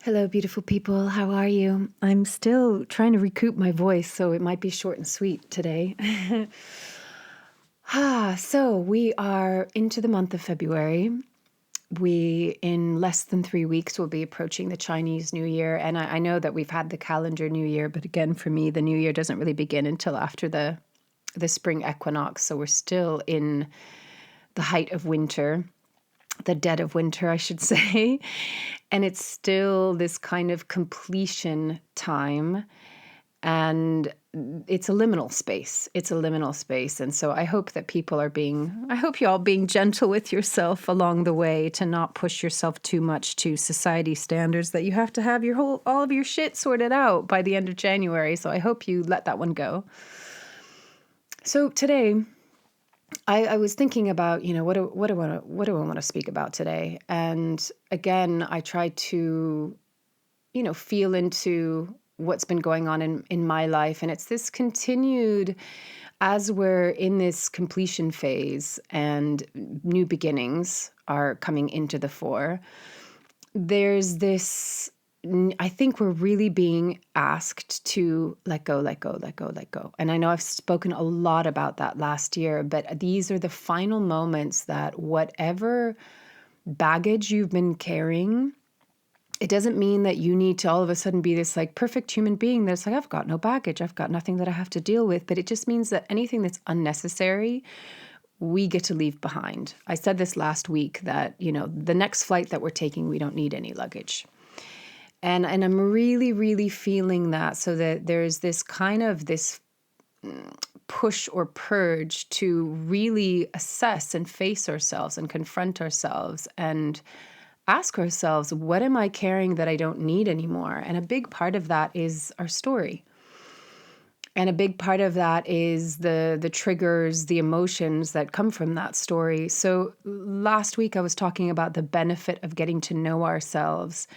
Hello, beautiful people. How are you? I'm still trying to recoup my voice, so it might be short and sweet today. So we are into the month of February. In less than 3 weeks, will be approaching the Chinese New Year. And I know that we've had the calendar New Year, but again, for me, the New Year doesn't really begin until after the spring equinox. So we're still in the height of winter. The dead of winter, I should say. And it's still this kind of completion time. And it's a liminal space. It's a liminal space. And so I hope that I hope you're all being gentle with yourself along the way, to not push yourself too much to society standards that you have to have all of your shit sorted out by the end of January. So I hope you let that one go. So today, I was thinking about, what do I want to speak about today? And again, I tried to, feel into what's been going on in my life. And it's this continued, as we're in this completion phase and new beginnings are coming into the fore, there's this, I think we're really being asked to let go, let go, let go, let go. And I know I've spoken a lot about that last year, but these are the final moments that whatever baggage you've been carrying, it doesn't mean that you need to all of a sudden be this like perfect human being that's like, I've got no baggage, I've got nothing that I have to deal with. But it just means that anything that's unnecessary, we get to leave behind. I said this last week that, the next flight that we're taking, we don't need any luggage. And I'm really, really feeling that, so that there's this kind of this push or purge to really assess and face ourselves and confront ourselves and ask ourselves, what am I carrying that I don't need anymore? And a big part of that is our story. And a big part of that is the triggers, the emotions that come from that story. So last week I was talking about the benefit of getting to know ourselves.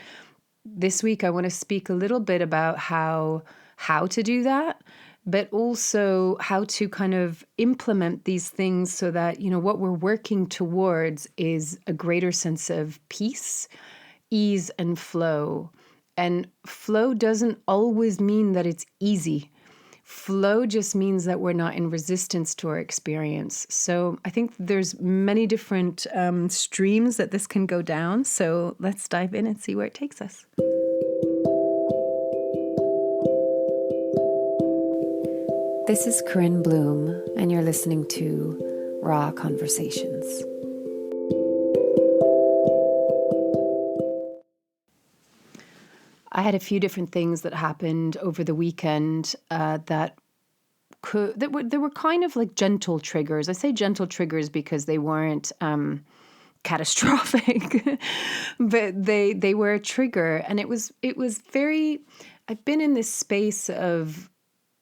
This week, I want to speak a little bit about how to do that, but also how to kind of implement these things so that, what we're working towards is a greater sense of peace, ease, and flow. And flow doesn't always mean that it's easy. Flow just means that we're not in resistance to our experience. So I think there's many different streams that this can go down. So let's dive in and see where it takes us. This is Corinne Bloom, and you're listening to Raw Conversations. I had a few different things that happened over the weekend that were kind of like gentle triggers. I say gentle triggers because they weren't catastrophic, but they were a trigger, and it was very. I've been in this space of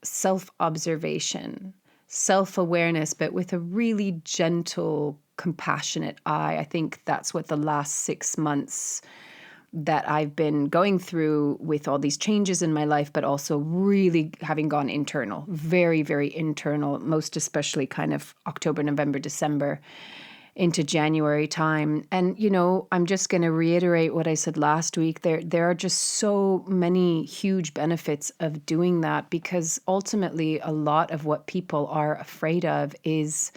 self-observation, self-awareness, but with a really gentle, compassionate eye. I think that's what the last 6 months that I've been going through with all these changes in my life, but also really having gone internal, very, very internal, most especially kind of October, November, December into January time. And, I'm just going to reiterate what I said last week. There are just so many huge benefits of doing that, because ultimately a lot of what people are afraid of is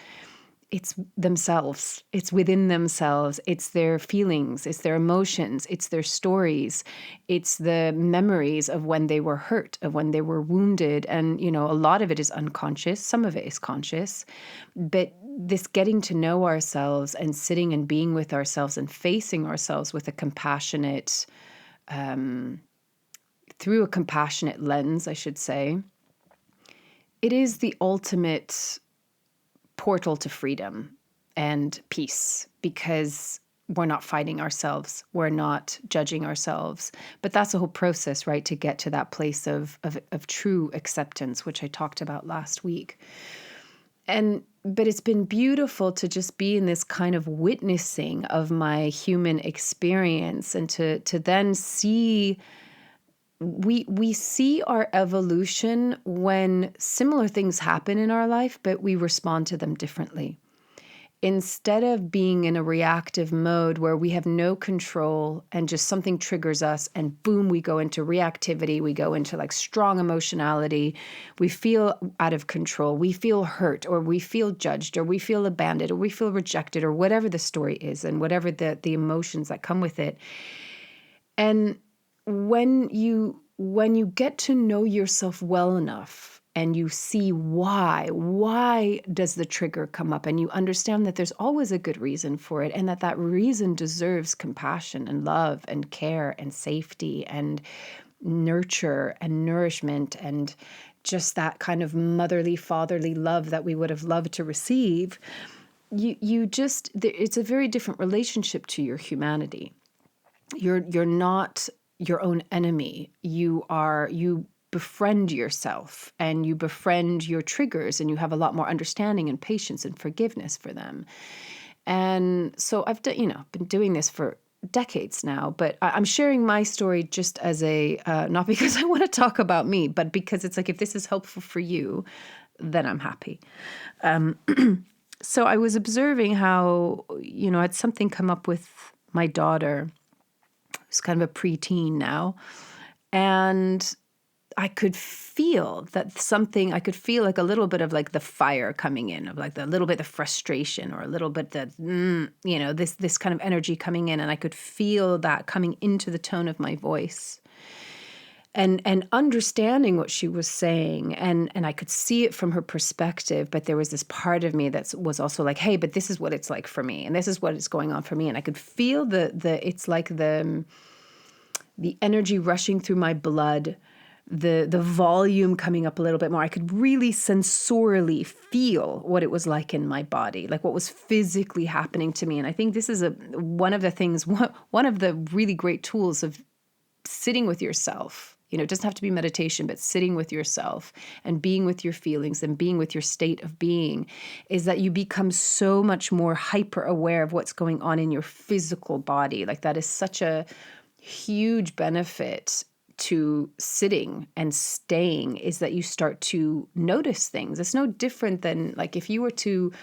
it's themselves. It's within themselves. It's their feelings. It's their emotions. It's their stories. It's the memories of when they were hurt, of when they were wounded. And, a lot of it is unconscious. Some of it is conscious. But this getting to know ourselves and sitting and being with ourselves and facing ourselves with a compassionate, through a compassionate lens, I should say, it is the ultimate portal to freedom and peace, because we're not fighting ourselves. We're not judging ourselves. But that's a whole process, right? To get to that place of true acceptance, which I talked about last week. But it's been beautiful to just be in this kind of witnessing of my human experience, and to then see, we see our evolution when similar things happen in our life, but we respond to them differently. instead of being in a reactive mode where we have no control and just something triggers us and boom, we go into reactivity, we go into like strong emotionality, we feel out of control, we feel hurt, or we feel judged, or we feel abandoned, or we feel rejected, or whatever the story is and whatever the emotions that come with it. And when you get to know yourself well enough, and you see why does the trigger come up, and you understand that there's always a good reason for it, and that reason deserves compassion and love and care and safety and nurture and nourishment and just that kind of motherly, fatherly love that we would have loved to receive, it's a very different relationship to your humanity. You're not your own enemy. You befriend yourself and you befriend your triggers, and you have a lot more understanding and patience and forgiveness for them. And so I've been doing this for decades now, but I'm sharing my story just as a, not because I want to talk about me, but because it's like, if this is helpful for you, then I'm happy. So I was observing how, I had something come up with my daughter, who's kind of a preteen now, and I could feel I could feel like a little bit of like the fire coming in, of like a little bit of frustration, or a little bit this kind of energy coming in. And I could feel that coming into the tone of my voice, and understanding what she was saying. And I could see it from her perspective, but there was this part of me that was also like, hey, but this is what it's like for me. And this is what is going on for me. And I could feel it's like the energy rushing through my blood, the volume coming up a little bit more. I could really sensorially feel what it was like in my body, like what was physically happening to me. And I think this is one of the really great tools of sitting with yourself. It doesn't have to be meditation, but sitting with yourself and being with your feelings and being with your state of being, is that you become so much more hyper aware of what's going on in your physical body. Like that is such a huge benefit to sitting and staying, is that you start to notice things. It's no different than like if you were to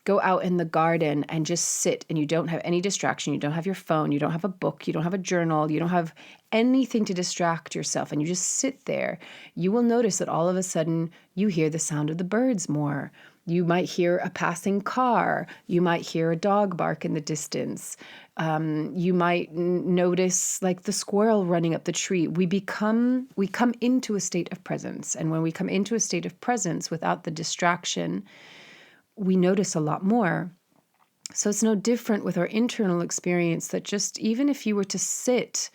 go out in the garden and just sit, and you don't have any distraction. You don't have your phone. You don't have a book. You don't have a journal. You don't have anything to distract yourself. And you just sit there. You will notice that all of a sudden you hear the sound of the birds more. You might hear a passing car. You might hear a dog bark in the distance. You might notice like the squirrel running up the tree. We come into a state of presence. And when we come into a state of presence without the distraction, we notice a lot more. So it's no different with our internal experience, that just even if you were to sit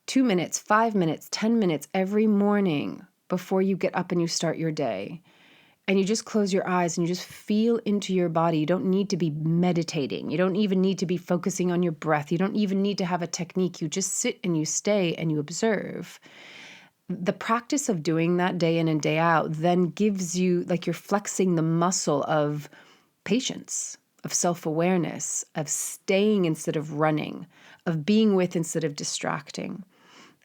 2 minutes, 5 minutes, 10 minutes every morning before you get up and you start your day, and you just close your eyes and you just feel into your body. You don't need to be meditating. You don't even need to be focusing on your breath. You don't even need to have a technique. You just sit and you stay and you observe. The practice of doing that day in and day out then gives you, like, you're flexing the muscle of patience, of self-awareness, of staying instead of running, of being with instead of distracting.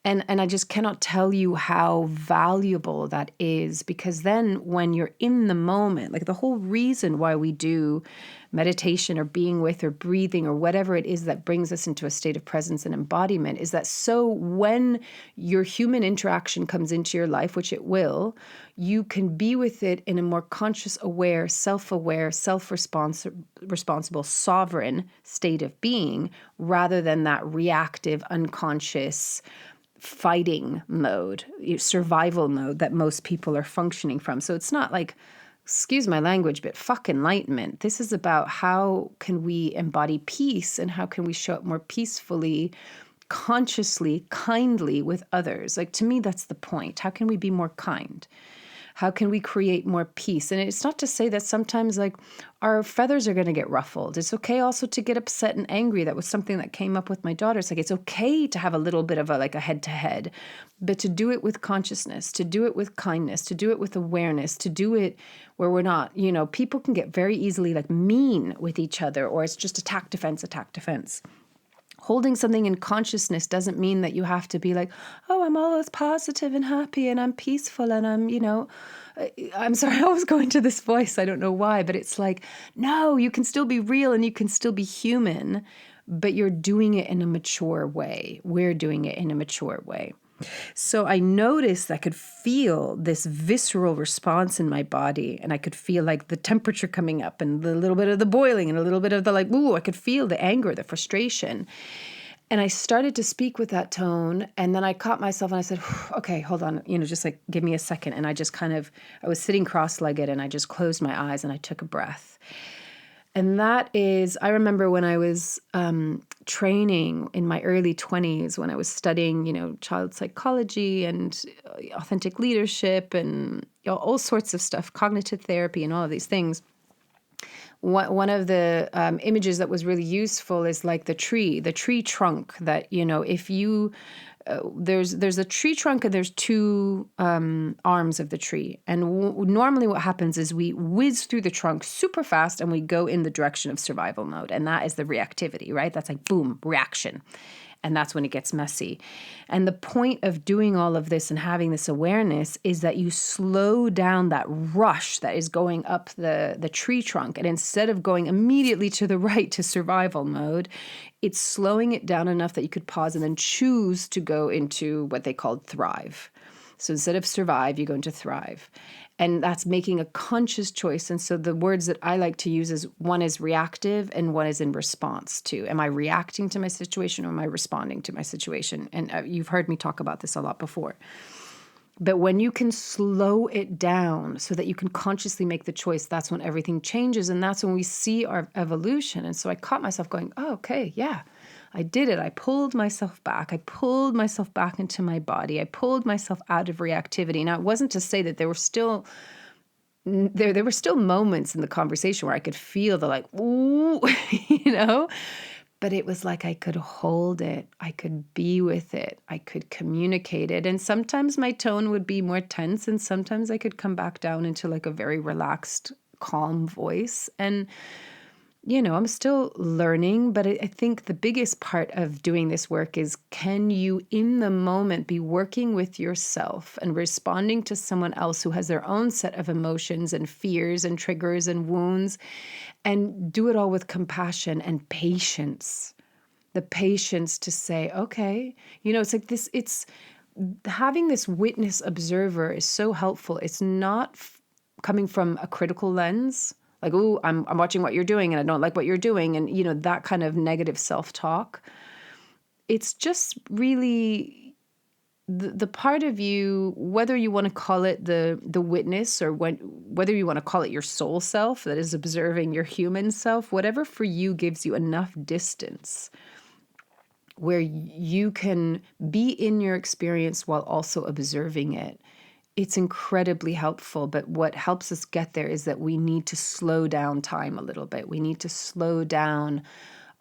And I just cannot tell you how valuable that is, because then when you're in the moment, like the whole reason why we do meditation or being with or breathing or whatever it is that brings us into a state of presence and embodiment, is that so when your human interaction comes into your life, which it will, you can be with it in a more conscious, aware, self-responsible, sovereign state of being, rather than that reactive, unconscious, fighting mode, survival mode that most people are functioning from. So it's not like, excuse my language, but fuck enlightenment. This is about how can we embody peace, and how can we show up more peacefully, consciously, kindly with others. Like, to me, that's the point. How can we be more kind? How can we create more peace? And it's not to say that sometimes like our feathers are going to get ruffled. It's okay also to get upset and angry. That was something that came up with my daughter. It's like, it's okay to have a little bit of a head to head, but to do it with consciousness, to do it with kindness, to do it with awareness, to do it where we're not, people can get very easily like mean with each other, or it's just attack, defense, Holding something in consciousness doesn't mean that you have to be like, oh, I'm always positive and happy and I'm peaceful and I'm sorry, I always go into this voice. I don't know why, but it's like, no, you can still be real and you can still be human, but you're doing it in a mature way. We're doing it in a mature way. So I noticed I could feel this visceral response in my body, and I could feel like the temperature coming up and the little bit of the boiling and a little bit of the like, ooh, I could feel the anger, the frustration. And I started to speak with that tone, and then I caught myself and I said, okay, hold on, just like give me a second. And I just I was sitting cross-legged and I just closed my eyes and I took a breath. And that is, I remember when I was training in my early 20s, when I was studying, child psychology and authentic leadership and all sorts of stuff, cognitive therapy and all of these things. One of the images that was really useful is like the tree trunk that, if you there's a tree trunk and there's two arms of the tree. And normally what happens is we whiz through the trunk super fast and we go in the direction of survival mode. And that is the reactivity, right? That's like, boom, reaction. And that's when it gets messy. And the point of doing all of this and having this awareness is that you slow down that rush that is going up the tree trunk. And instead of going immediately to the right to survival mode, it's slowing it down enough that you could pause and then choose to go into what they called thrive. So instead of survive, you go into thrive. And that's making a conscious choice. And so the words that I like to use is one is reactive and one is in response to. Am I reacting to my situation or am I responding to my situation? And you've heard me talk about this a lot before. But when you can slow it down so that you can consciously make the choice, that's when everything changes. And that's when we see our evolution. And so I caught myself going, oh, okay, yeah. I did it. I pulled myself back. I pulled myself back into my body. I pulled myself out of reactivity. Now, it wasn't to say that there were still moments in the conversation where I could feel the like, ooh, but it was like I could hold it. I could be with it. I could communicate it. And sometimes my tone would be more tense and sometimes I could come back down into like a very relaxed, calm voice. And I'm still learning, but I think the biggest part of doing this work is, can you in the moment be working with yourself and responding to someone else who has their own set of emotions and fears and triggers and wounds, and do it all with compassion and patience. The patience to say, okay, it's like this, it's having this witness observer is so helpful. It's not coming from a critical lens. Like, ooh, I'm watching what you're doing and I don't like what you're doing. And, that kind of negative self-talk. It's just really the part of you, whether you want to call it the witness or whether you want to call it your soul self that is observing your human self, whatever for you gives you enough distance where you can be in your experience while also observing it. It's incredibly helpful, but what helps us get there is that we need to slow down time a little bit. We need to slow down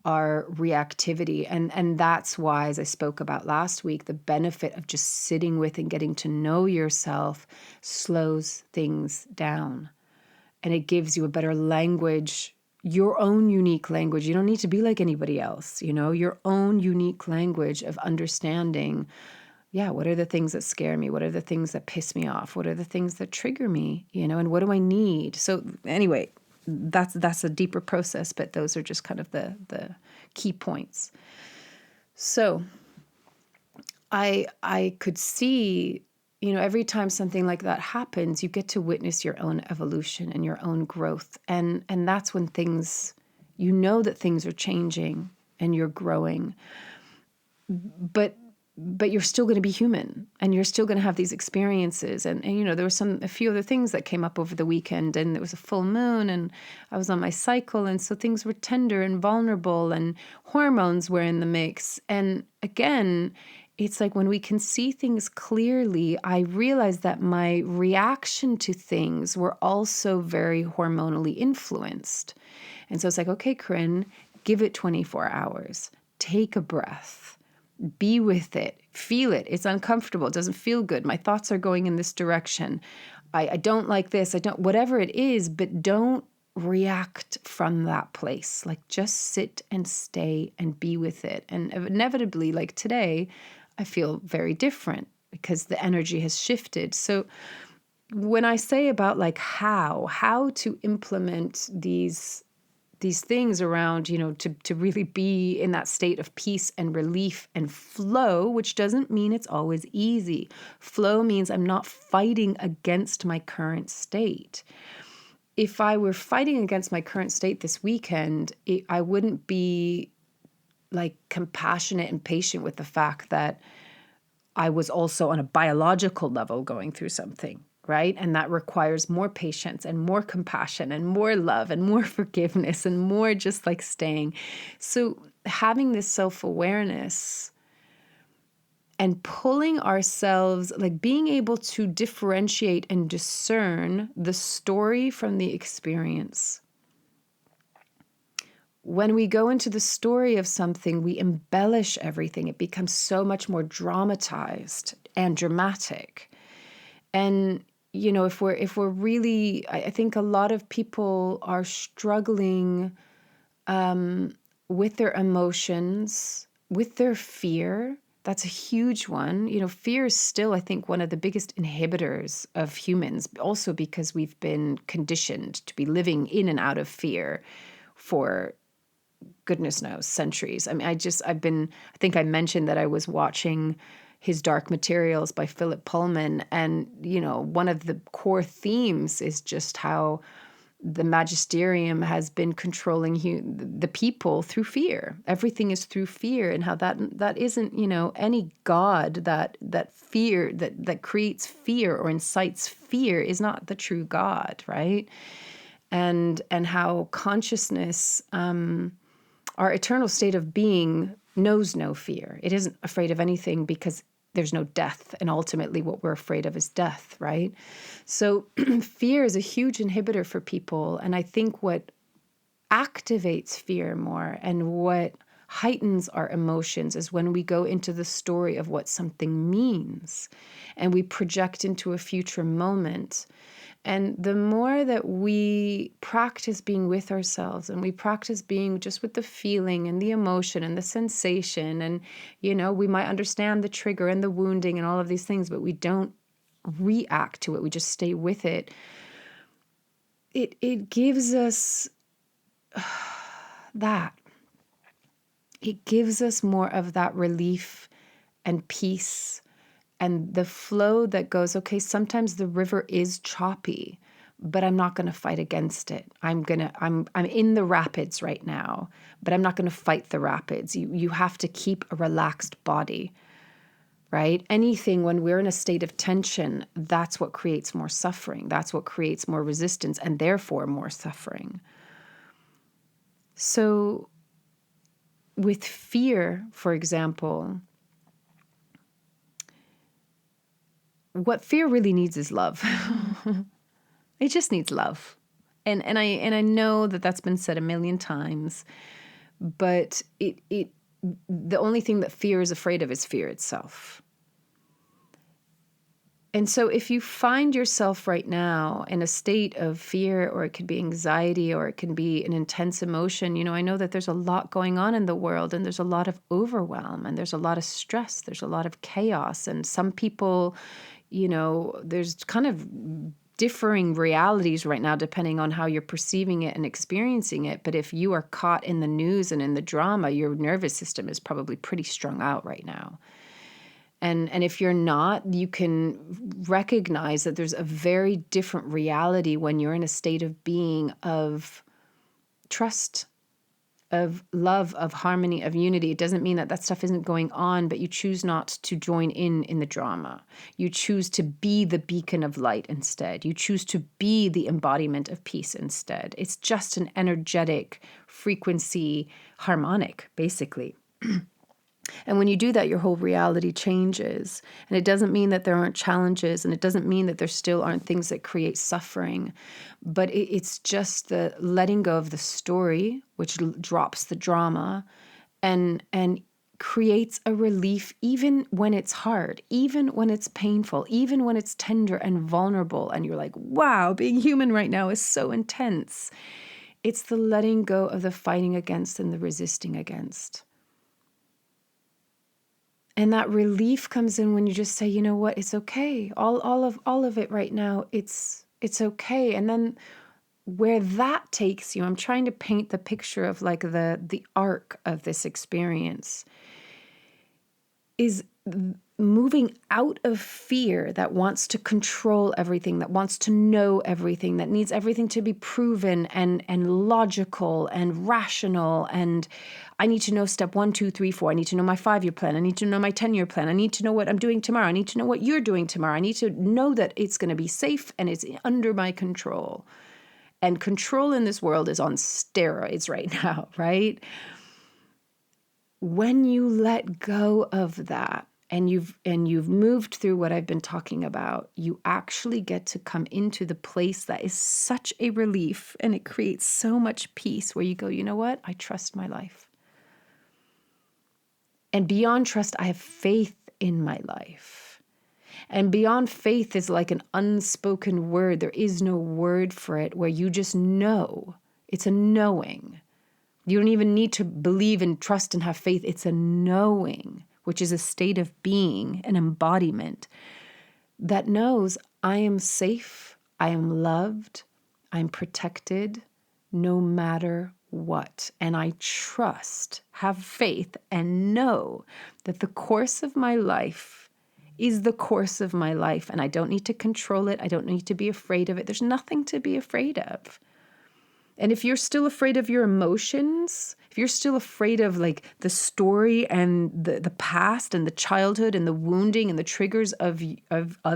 our reactivity. And that's why, as I spoke about last week, the benefit of just sitting with and getting to know yourself slows things down. And it gives you a better language, your own unique language. You don't need to be like anybody else, your own unique language of understanding. Yeah, what are the things that scare me? What are the things that piss me off? What are the things that trigger me? And what do I need? So anyway, that's a deeper process, but those are just kind of the key points. So I could see, every time something like that happens, you get to witness your own evolution and your own growth. And that's when things, that things are changing and you're growing. But you're still going to be human and you're still going to have these experiences. And there were a few other things that came up over the weekend, and it was a full moon and I was on my cycle. And so things were tender and vulnerable and hormones were in the mix. And again, it's like when we can see things clearly, I realized that my reaction to things were also very hormonally influenced. And so it's like, okay, Corinne, give it 24 hours, take a breath. Be with it. Feel it. It's uncomfortable. It doesn't feel good. My thoughts are going in this direction. I don't like this. Whatever it is, but don't react from that place. Like just sit and stay and be with it. And inevitably, like today, I feel very different because the energy has shifted. So when I say about like how to implement these things around, to really be in that state of peace and relief and flow, which doesn't mean it's always easy. Flow means I'm not fighting against my current state. If I were fighting against my current state this weekend, I wouldn't be like compassionate and patient with the fact that I was also on a biological level going through something, right? And that requires more patience and more compassion and more love and more forgiveness and more just like staying. So having this self-awareness and pulling ourselves, like being able to differentiate and discern the story from the experience. When we go into the story of something, we embellish everything. It becomes so much more dramatized and dramatic. And, if we're really, I think a lot of people are struggling with their emotions, with their fear. That's a huge one. Fear is still, I think, one of the biggest inhibitors of humans, also because we've been conditioned to be living in and out of fear for goodness knows, centuries. I mean, I think I mentioned that I was watching his Dark Materials by Philip Pullman. And, one of the core themes is just how the magisterium has been controlling the people through fear. Everything is through fear, and how that isn't, any God that fear, that creates fear or incites fear is not the true God, right? And how consciousness, our eternal state of being, knows no fear. It isn't afraid of anything because there's no death. And ultimately what we're afraid of is death, right? So fear is a huge inhibitor for people. And I think what activates fear more and what heightens our emotions is when we go into the story of what something means and we project into a future moment. And the more that we practice being with ourselves and we practice being just with the feeling and the emotion and the sensation, and, we might understand the trigger and the wounding and all of these things, but we don't react to it. We just stay with it. It gives us that. It gives us more of that relief and peace and the flow that goes, okay, sometimes the river is choppy, but I'm not going to fight against it. I'm in the rapids right now, but I'm not going to fight the rapids. You have to keep a relaxed body, right? Anything when we're in a state of tension, that's what creates more suffering. That's what creates more resistance and therefore more suffering. So with fear, for example, what fear really needs is love. It just needs love. And I know that that's been said a million times, but the only thing that fear is afraid of is fear itself. And so if you find yourself right now in a state of fear, or it could be anxiety, or it can be an intense emotion, I know that there's a lot going on in the world, and there's a lot of overwhelm, and there's a lot of stress, there's a lot of chaos. And some people, there's kind of differing realities right now, depending on how you're perceiving it and experiencing it. But if you are caught in the news and in the drama, your nervous system is probably pretty strung out right now. And if you're not, you can recognize that there's a very different reality when you're in a state of being, of trust, of love, of harmony, of unity. It doesn't mean that that stuff isn't going on, but you choose not to join in the drama. You choose to be the beacon of light instead. You choose to be the embodiment of peace instead. It's just an energetic frequency harmonic, basically. And when you do that, your whole reality changes. And it doesn't mean that there aren't challenges, and it doesn't mean that there still aren't things that create suffering. But it's just the letting go of the story, which drops the drama, and creates a relief even when it's hard, even when it's painful, even when it's tender and vulnerable. And you're like, wow, being human right now is so intense. It's the letting go of the fighting against and the resisting against. And that relief comes in when you just say, you know what, it's okay. All of it right now, it's okay. And then where that takes you, I'm trying to paint the picture of like the arc of this experience, is moving out of fear that wants to control everything, that wants to know everything, that needs everything to be proven and logical and rational. And I need to know step 1, 2, 3, 4. I need to know my 5-year plan. I need to know my 10-year plan. I need to know what I'm doing tomorrow. I need to know what you're doing tomorrow. I need to know that it's going to be safe and it's under my control. And control in this world is on steroids right now, right? When you let go of that and you've moved through what I've been talking about, you actually get to come into the place that is such a relief, and it creates so much peace where you go, you know what? I trust my life. And beyond trust, I have faith in my life. And beyond faith is like an unspoken word. There is no word for it, where you just know. It's a knowing. You don't even need to believe and trust and have faith. It's a knowing, which is a state of being, an embodiment that knows I am safe, I am loved, I'm protected, no matter what. And I trust, have faith, and know that the course of my life is the course of my life. And I don't need to control it. I don't need to be afraid of it. There's nothing to be afraid of. And if you're still afraid of your emotions, if you're still afraid of like the story and the past and the childhood and the wounding and the triggers of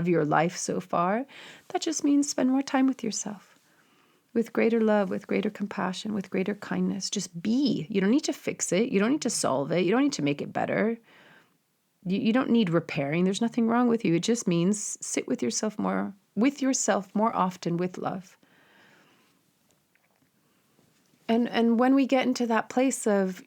your life so far, that just means spend more time with yourself, with greater love, with greater compassion, with greater kindness. Just be. You don't need to fix it. You don't need to solve it. You don't need to make it better. You don't need repairing. There's nothing wrong with you. It just means sit with yourself more often with love. And when we get into that place of,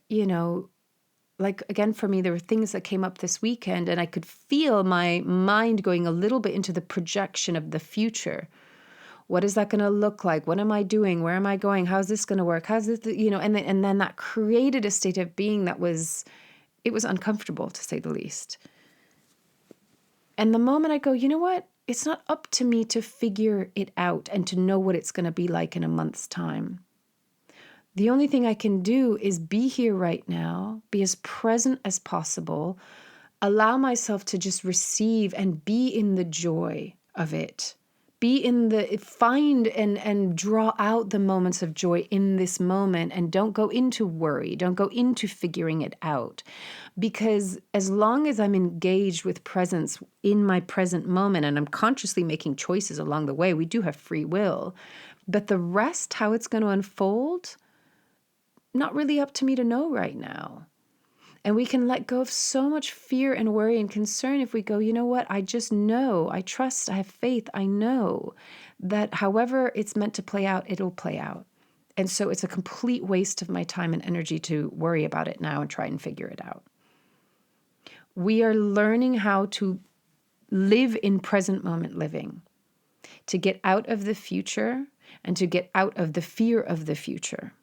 like, again, for me, there were things that came up this weekend and I could feel my mind going a little bit into the projection of the future. What is that going to look like? What am I doing? Where am I going? How's this going to work? How's this, and then that created a state of being that was uncomfortable, to say the least. And the moment I go, you know what? It's not up to me to figure it out and to know what it's going to be like in a month's time. The only thing I can do is be here right now, be as present as possible, allow myself to just receive and be in the joy of it. Find and draw out the moments of joy in this moment, and don't go into worry, don't go into figuring it out. Because as long as I'm engaged with presence in my present moment, and I'm consciously making choices along the way, we do have free will, but the rest, how it's going to unfold, not really up to me to know right now. And we can let go of so much fear and worry and concern if we go, you know what, I just know, I trust, I have faith, I know that however it's meant to play out, it'll play out. And so it's a complete waste of my time and energy to worry about it now and try and figure it out. We are learning how to live in present moment living, to get out of the future and to get out of the fear of the future.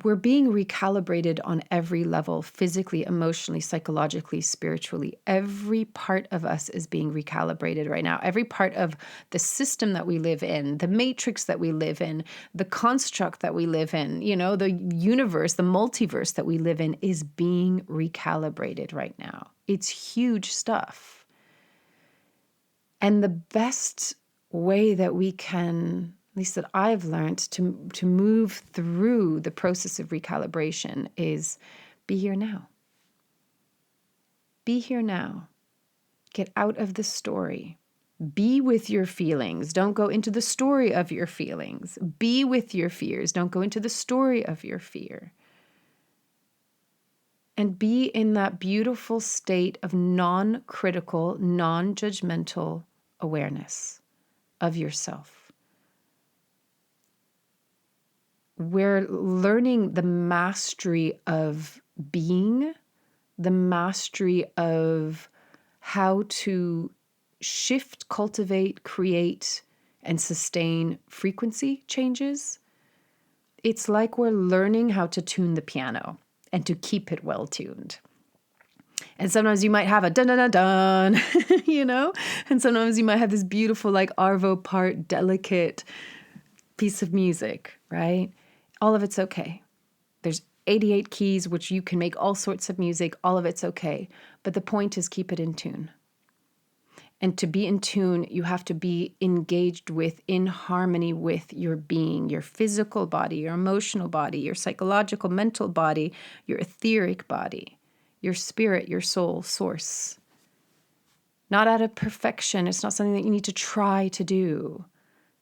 We're being recalibrated on every level, physically, emotionally, psychologically, spiritually. Every part of us is being recalibrated right now. Every part of the system that we live in, the matrix that we live in, the construct that we live in, the universe, the multiverse that we live in is being recalibrated right now. It's huge stuff. And the best way that we can, at least that I've learned, to move through the process of recalibration is be here now. Be here now. Get out of the story. Be with your feelings. Don't go into the story of your feelings. Be with your fears. Don't go into the story of your fear. And be in that beautiful state of non-critical, non-judgmental awareness of yourself. We're learning the mastery of being, the mastery of how to shift, cultivate, create and sustain frequency changes, it's like we're learning how to tune the piano and to keep it well tuned. And sometimes you might have a dun dun dun dun, and sometimes you might have this beautiful, like Arvo Part, delicate piece of music, right? All of it's okay. There's 88 keys, which you can make all sorts of music. All of it's okay. But the point is keep it in tune. And to be in tune, you have to be engaged with, in harmony with your being, your physical body, your emotional body, your psychological, mental body, your etheric body, your spirit, your soul, source. Not out of perfection. It's not something that you need to try to do.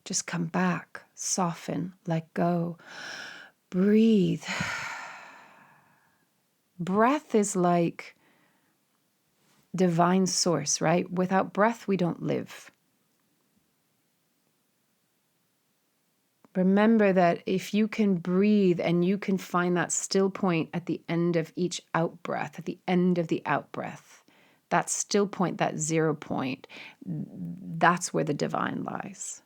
Just come back, soften, let go, breathe. Breath is like divine source, right? Without breath, we don't live. Remember that if you can breathe and you can find that still point at the end of each out breath, at the end of the out breath, that still point, that 0 point, that's where the divine lies.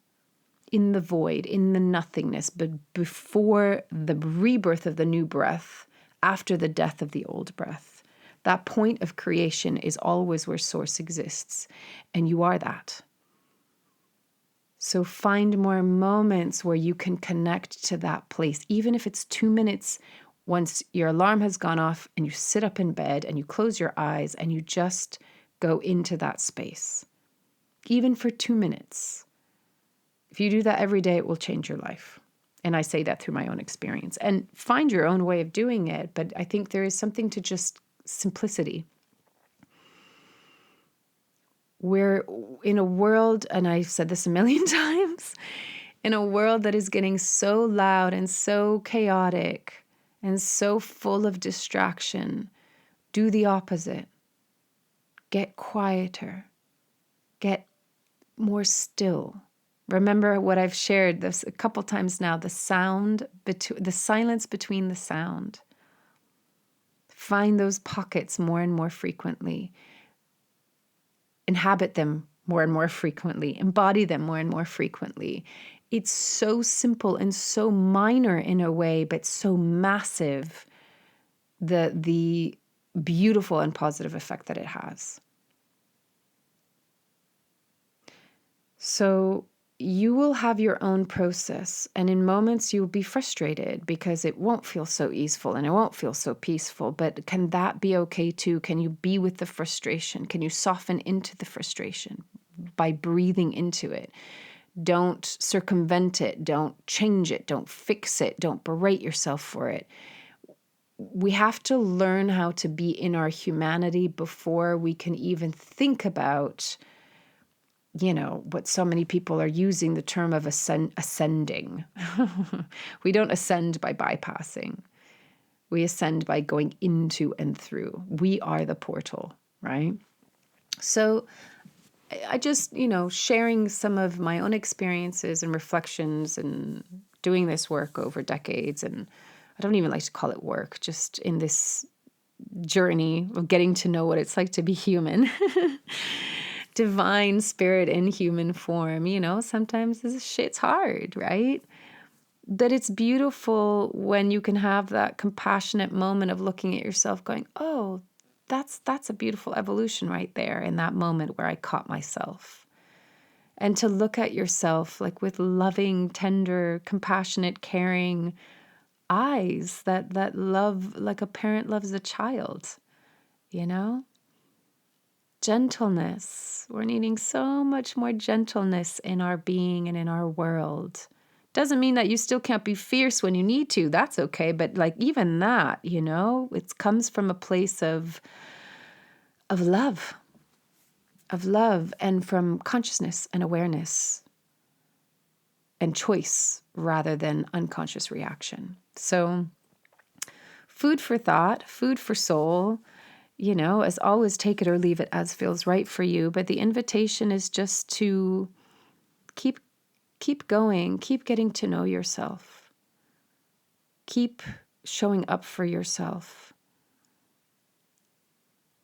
In the void, in the nothingness, but before the rebirth of the new breath, after the death of the old breath. That point of creation is always where source exists, and you are that. So find more moments where you can connect to that place, even if it's 2 minutes once your alarm has gone off and you sit up in bed and you close your eyes and you just go into that space, even for 2 minutes. If you do that every day, it will change your life. And I say that through my own experience. And find your own way of doing it. But I think there is something to just simplicity. We're in a world, and I've said this a million times, in a world that is getting so loud and so chaotic and so full of distraction. Do the opposite. Get quieter. Get more still. Remember what I've shared this a couple times now, the silence between the sound. Find those pockets more and more frequently. Inhabit them more and more frequently. Embody them more and more frequently. It's so simple and so minor in a way, but so massive, the beautiful and positive effect that it has. So you will have your own process, and in moments you'll be frustrated because it won't feel so easeful and it won't feel so peaceful. But can that be okay too? Can you be with the frustration? Can you soften into the frustration by breathing into it? Don't circumvent it. Don't change it. Don't fix it. Don't berate yourself for it. We have to learn how to be in our humanity before we can even think about what so many people are using the term of ascending. We don't ascend by bypassing. We ascend by going into and through. We are the portal, right? So I just, sharing some of my own experiences and reflections and doing this work over decades. And I don't even like to call it work, just in this journey of getting to know what it's like to be human. Divine spirit in human form, sometimes this shit's hard, right? But it's beautiful when you can have that compassionate moment of looking at yourself going, oh, that's a beautiful evolution right there in that moment where I caught myself. And to look at yourself like with loving, tender, compassionate, caring eyes that love like a parent loves a child, Gentleness. We're needing so much more gentleness in our being and in our world. Doesn't mean that you still can't be fierce when you need to. That's okay. But even that, it comes from a place of love, and from consciousness and awareness and choice rather than unconscious reaction. So food for thought, food for soul. As always, take it or leave it as feels right for you. But the invitation is just to keep going, keep getting to know yourself, keep showing up for yourself.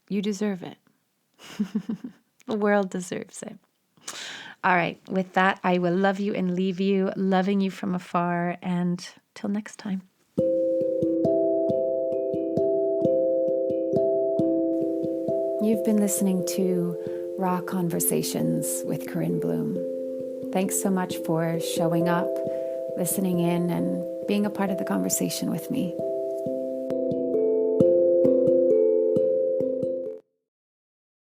You deserve it. The world deserves it. All right. With that, I will love you and leave you, loving you from afar. And till next time. You've been listening to Raw Conversations with Corinne Bloom. Thanks so much for showing up, listening in, and being a part of the conversation with me.